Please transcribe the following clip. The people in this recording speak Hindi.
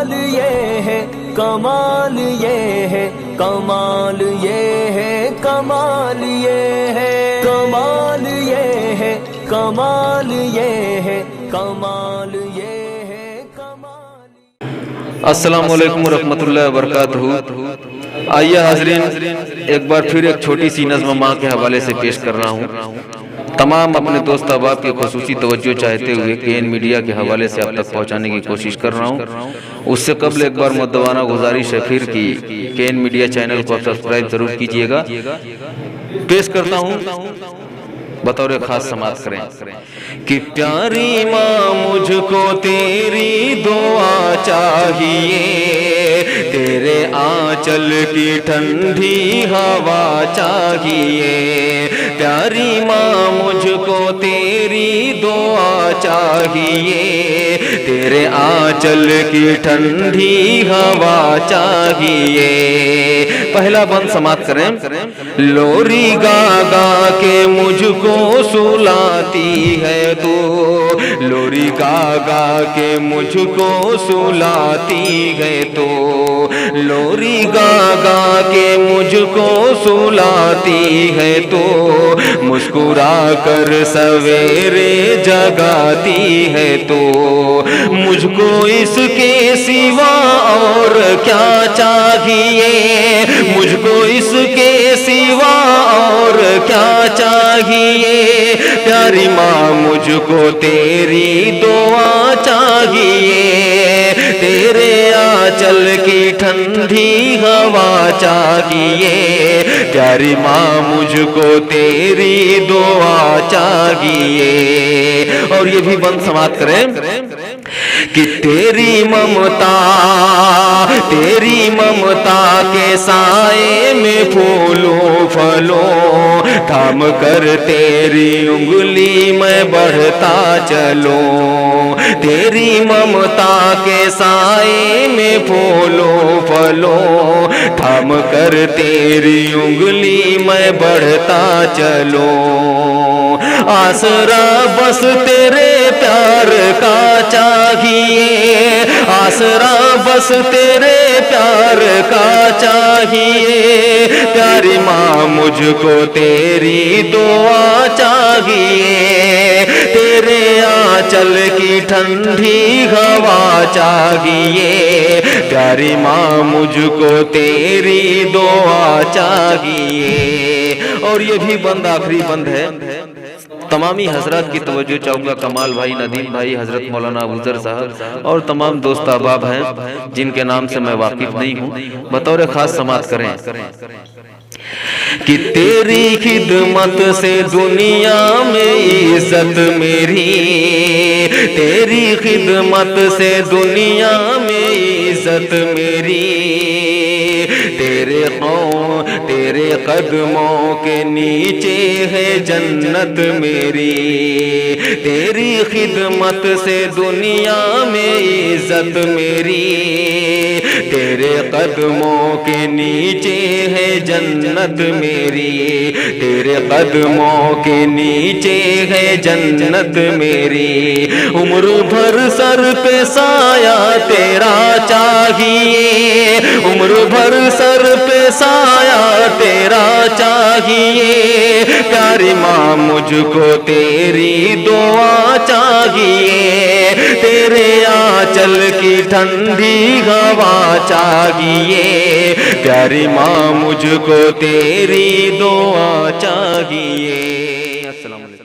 कमाल ये है, कमाल ये है, कमाल ये है, कमाल ये है, कमाल ये है, कमाल ये है, कमाल ये है, कमाल। अस्सलाम वालेकुम रहमतुल्लाहि व बरकातहू। आइए हाज़रीन, एक बार फिर एक छोटी सी नज़्म माँ के हवाले से पेश कर रहा हूँ। तमाम अपने दोस्त अहबाब की खुसूसी तवज्जो चाहते हुए केएन मीडिया के हवाले से अब तक पहुँचाने की कोशिश कर रहा हूँ। उससे कबल एक बार मुद्दवाना गुजारिश है फिर की केएन मीडिया चैनल को सब्सक्राइब जरूर कीजिएगा। पेश करता हूँ, बतौर खास समात करें कि प्यारी माँ मुझको तेरी दुआ चाहिए, तेरे आंचल की ठंडी हवा चाहिए। प्यारी माँ मुझको तेरी दुआ चाहिए, तेरे आंचल की ठंडी हवा चाहिए। पहला बंद समाप्त करें। लोरी गा गा के मुझको सुलाती है तू, लोरी गा गा के मुझको सुलाती है तो, लोरी गा गा के मुझको सुलाती है तो, मुस्कुरा कर सवेरे जगाती है तो। मुझको इसके सिवा और क्या चाहिए, मुझको इसके सिवा और क्या चाहिए। प्यारी माँ मुझको तेरी दुआ चाहिए, तेरे आंचल की ठंडी हवा चाहिए। प्यारी माँ मुझको तेरी दुआ चाहिए। और ये भी बंद समाप्त करें कि तेरी ममता के साए में फूलों फलों, थाम कर तेरी उंगली में बढ़ता चलूं। तेरी ममता के साए में फूलों फलों, थाम कर तेरी उंगली में बढ़ता चलूं। आसरा बस तेरे प्यार का चाहिए, आसरा बस तेरे प्यार का चाहिए। प्यारी माँ मुझको तेरी दुआ चाहिए, तेरे आंचल की ठंडी हवा चाहिए। प्यारी माँ मुझको तेरी दुआ चाहिए। और ये भी बंद आखिरी बंद है। तमामी हजरत की तवज्जो चाहूँगा, कमाल भाई, नदीम भाई, हजरत मौलाना अबूजर साहब और तमाम दोस्त अहबाब हैं जिनके नाम से मैं वाकिफ नहीं हूँ, बतौर खास समात करें कि तेरी खिदमत से दुनिया में इज्जत मेरी, तेरी खिदमत से दुनिया में इज्जत मेरी। तेरे कदमों के नीचे है जन्नत मेरी, तेरी खिदमत से दुनिया में इज्जत मेरी। तेरे कदमों के नीचे है जन्नत मेरी, तेरे कदमों के नीचे है जन्नत मेरी। उम्र भर सर पे साया तेरा चाहिए, उम्र भर सर पे साया तेरा चाहिए। प्यारी माँ मुझको तेरी दुआ चाहिए, तेरे आंचल की ठंडी हवा चाहिए। प्यारी माँ मुझको तेरी दुआ चाहिए। अस्सलाम वालेकुम।